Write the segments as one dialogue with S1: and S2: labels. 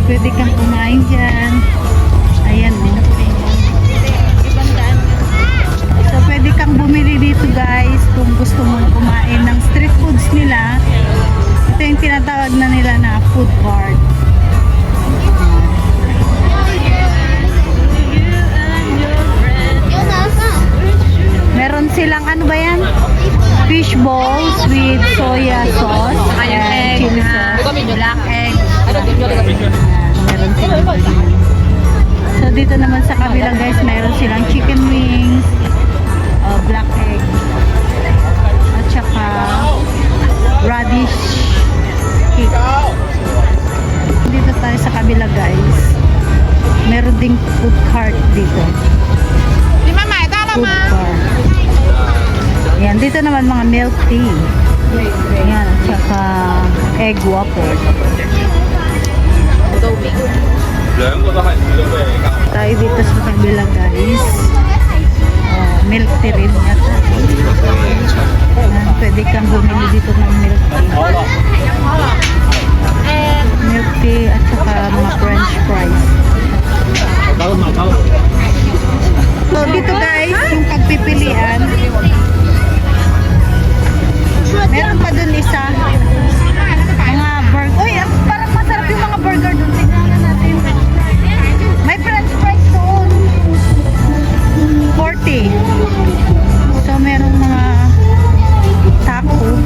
S1: Pwede kang kumain dyan. Ayan o. So pwede kang bumili dito guys kung gusto mong kumain ng street foods nila. Ito yung tinatawag na nila na food court. Meron silang ano ba yan? Fish balls with soya sauce and chili sauce.
S2: Black egg.
S1: Meron silang so dito naman sa kabila guys, meron silang chicken wings, black egg, at saka radish cake. Dito tayo sa kabila guys, meron ding food cart dito. Food bar. Ayan, dito naman mga milk tea. Ayan, at saka egg waffle. Tayo dito sa kabila guys. Milk tea rin yata. Ayan, pwede kang bumili dito ng milk tea. Milk tea at saka mga french fries. So dito guys, yung pagpipilian, meron pa dun isa mga burger. Uy, parang masarap yung mga burger dun. Tignan natin. May french fries doon 40. So merong mga taco 50.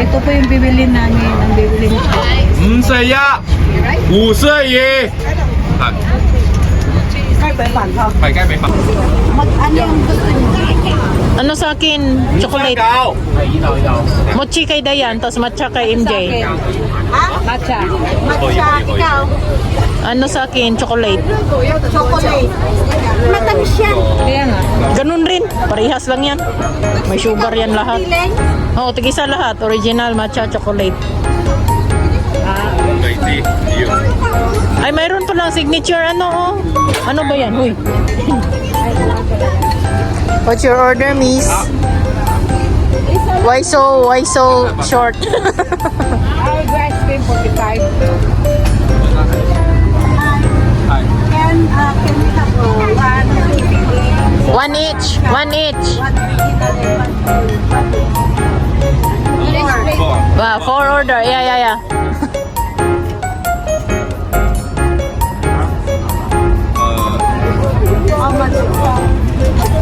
S1: Ito po yung bibili namin. Ang bibili namin.
S3: 岁呀，5岁耶。
S1: Ano yung gusto niyo?
S2: Ano sa akin? Chocolate. Mochi kay Dayan, tapos matcha kay MJ.
S1: Matcha. Matcha, ikaw.
S2: Ano sa akin? Chocolate.
S1: Chocolate. Matamis yan. Kaya nga.
S2: Ganun rin. Parehas lang yan. May sugar yan lahat. Oo, tig-isa lahat. Original matcha chocolate. Ay, mayroon pa lang signature ano oh. Ano ba yan? Huy. What's your order, miss? Why so short?
S1: Our ice cream 45. And can we have
S2: One each. Wow, 4 order. Yeah.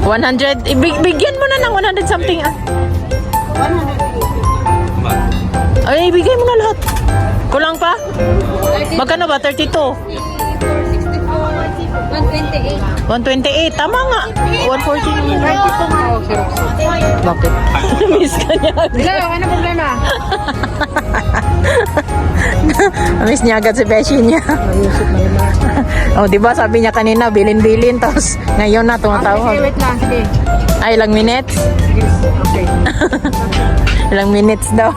S2: 100. Bigyan mo na ng 100 something.
S1: 180.
S2: Ay, ibigay mo na lahat. Kulang pa? Magkano ba? 32? 128. Tama nga. 140. Bakit? Miss ka niya agad.
S1: Hello, ano problema?
S2: Miss niya agad si Beshi niya. Oh, di ba sabi niya kanina bilin-bilin tapos ngayon na tumatawag.
S1: Okay, wait lang, sige.
S2: Ay, ilang minutes?
S1: Yes, okay.
S2: Ilang minutes daw.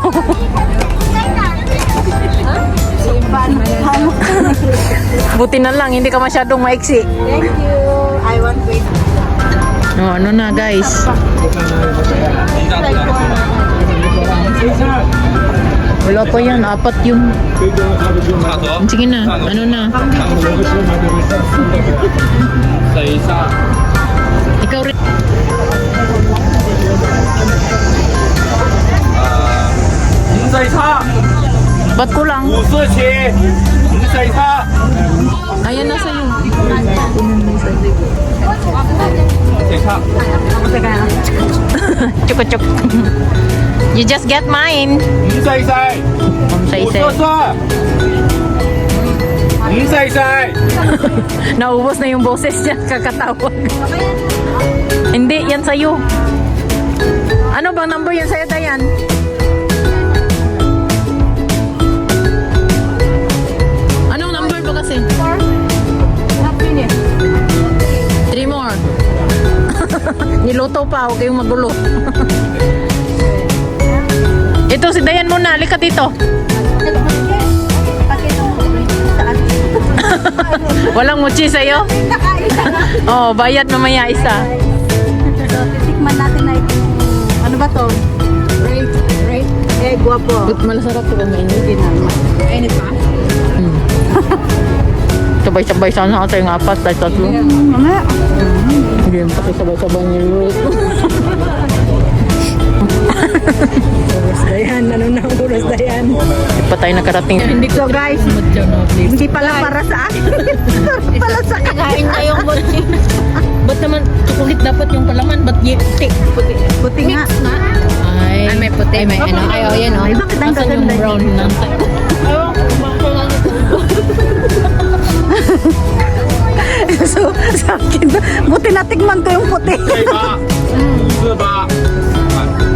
S2: Buti na lang, hindi ka masyadong maiksi.
S1: Thank you. I want wait.
S2: No, ano na guys. Wala pa yan, 4 yung... Sige na, ano na? Ikaw rin. Ba't ko lang? Ayan na sa'yo. Chuk-chuk. You just get mine. Say. Naubos na yung boses niya, kakatawag. Hindi, yan sa'yo. Ano bang number yan sa'yo, Dayan? Anong number ba kasi? 3 more. Niluto pa, huwag kayong magulo. Ito, si Dayan muna. Halika dito. Walang mochi sa'yo? Oh, bayad mamaya isa.
S1: So, titikman natin na ito. Ano ba to? Right? Eh, guwapo.
S2: Malasarap ito kung mainit.
S1: Mainit pa?
S2: Sabay-sabay sana ata yung 4 dahil 3.
S1: Mamaya.
S2: Hindi yung sabay-sabay niyo.
S1: Oras na yan. Ano na ang oras na yan?
S2: Hindi pa tayo nakarating.
S1: So guys, hindi pala para sa akin. Pala sa
S2: Kain na yung mochi. Ba't naman chocolate dapat yung palaman? Ba't puti?
S1: Puti nga.
S2: Ay, may puti. Ay, may ano. Ay, oh, yan, oh.
S1: Ay, bakit ang
S2: Asan yung
S1: gaganda
S2: brown
S1: yun?
S2: na?
S1: So, sa akin, buti natikman ko yung puti.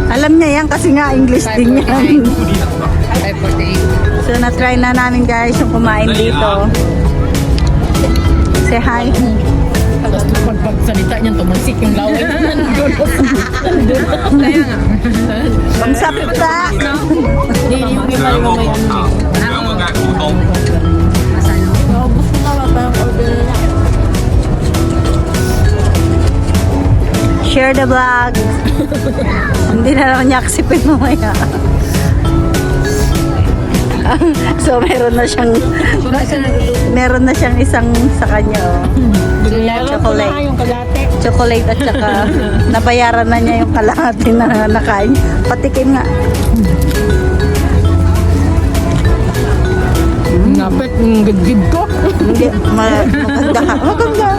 S1: Alam niya yan kasi nga English din yan. So, na-try na namin guys yung kumain dito. Say hi.
S2: Tapos pagsalita niyan, tumansik yung laway. Kaya nga.
S1: Pangsapta.
S2: Hindi, yung iba yung may ano.
S1: Share the vlog. Hindi na naman niya aksipin mamaya. So meron na siyang isang sa kanya chocolate. Chocolate at saka nabayaran na niya yung kalahati na nakain. Patikim nga.
S2: Napit, gid ko.
S1: Hindi, maganda. Maganda.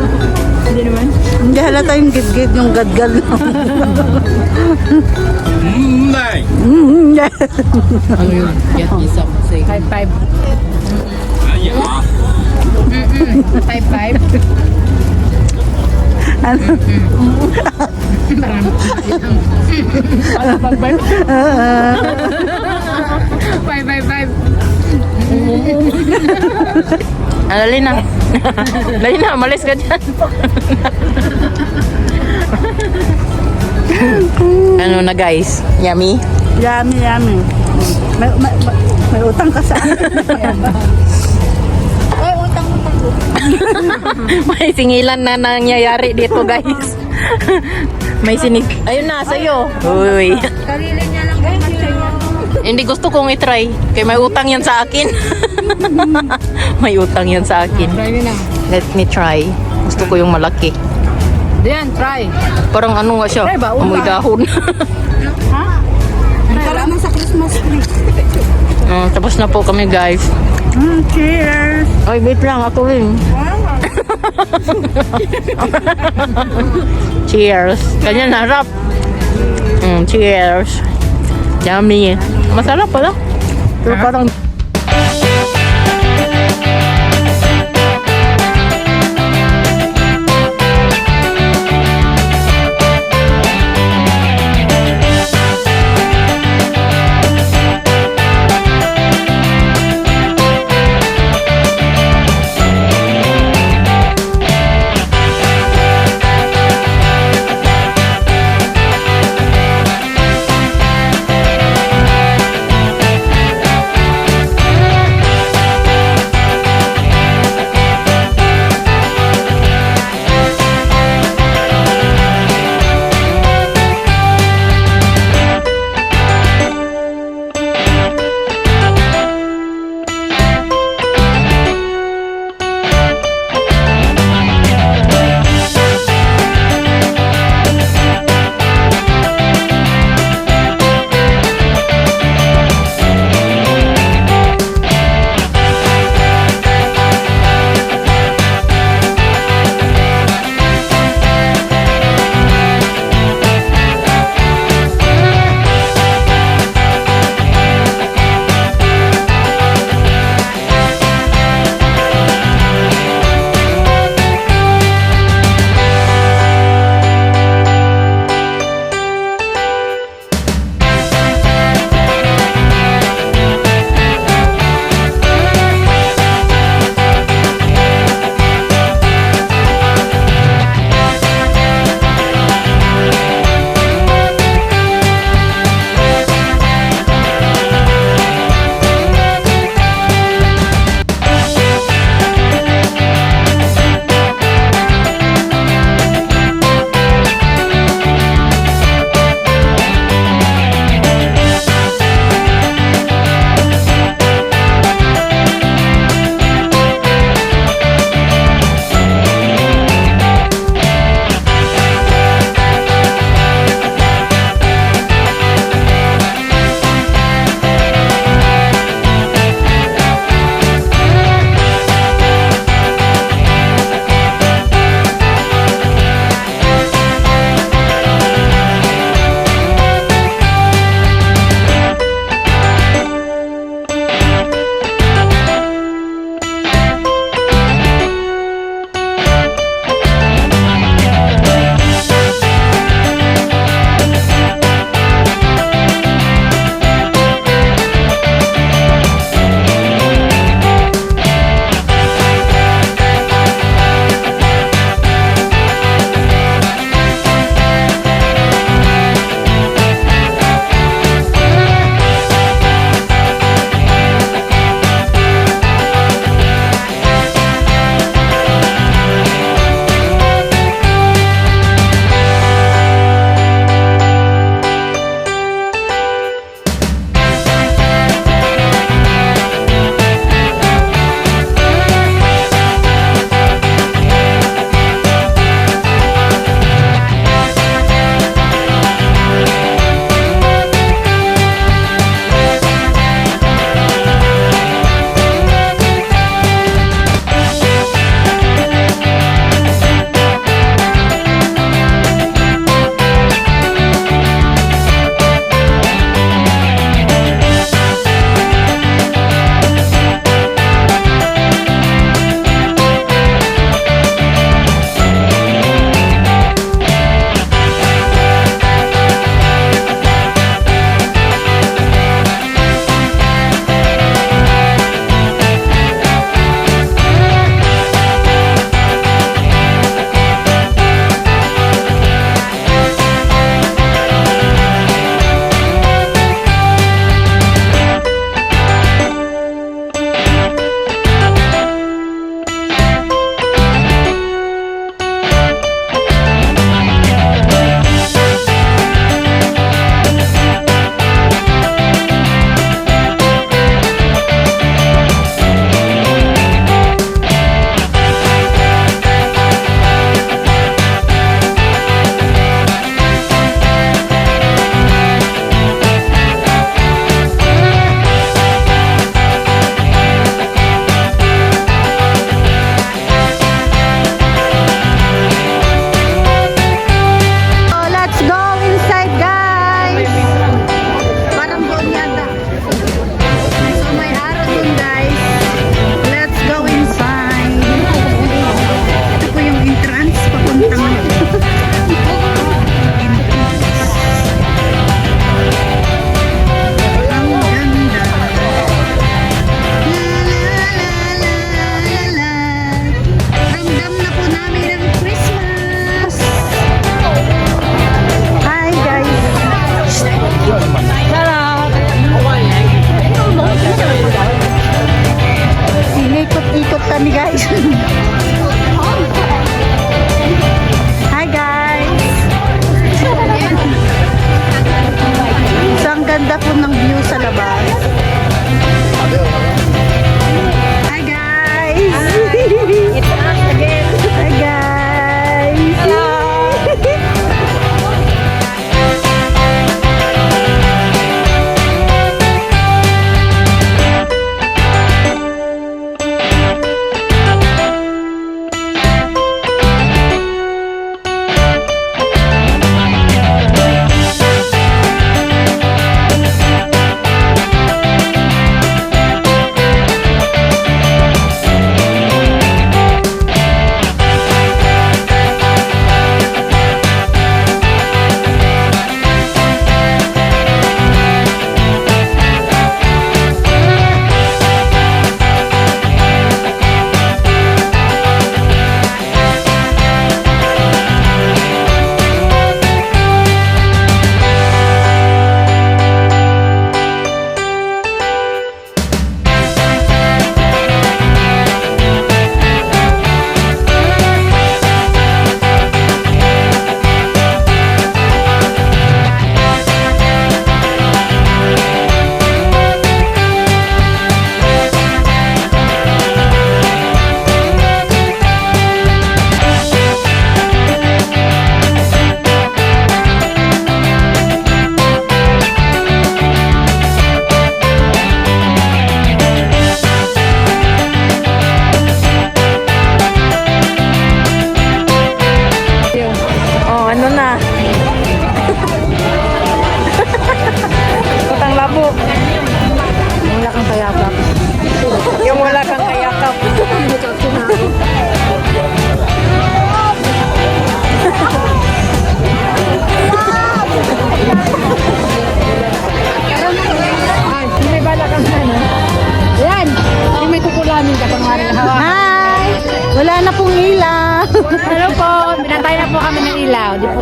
S2: Hindi naman.
S1: Hindi halata yung gid-gid, yung gadgal lang.
S2: Ano yun? Get me some. Say. 5-5. 5-5.
S1: Ano?
S2: Dali na. Dali na, malis ka dyan. Ano na guys? Yummy?
S1: Yummy, yummy. May utang ka sa akin. Ay, utang.
S2: May singilan na nangyayari dito guys. May sinig. Ayun na, sa'yo. Uy.
S1: Kalili niya lang ganyan sa'yo.
S2: Hindi gusto kong itry. Kaya may utang yan sa akin. May utang yan sa akin.
S1: Try na.
S2: Let me try. Gusto ko yung malaki.
S1: Diyan, try.
S2: Parang ano nga siya?
S1: Try ba? Utang.
S2: Amoy dahon.
S1: Ha? Nagkaroon na sa Christmas tree.
S2: Tapos na po kami guys.
S1: Cheers!
S2: Ay, wait lang. Ako rin. Cheers. Ganyan harap. Cheers. Yummy. Masarap pala. Pero parang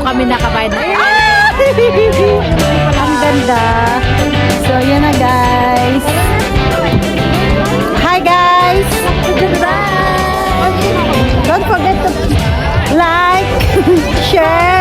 S2: kami nakabayad.
S1: Ang ganda. So, yun na guys. Hi guys! Goodbye! Don't forget to like, share,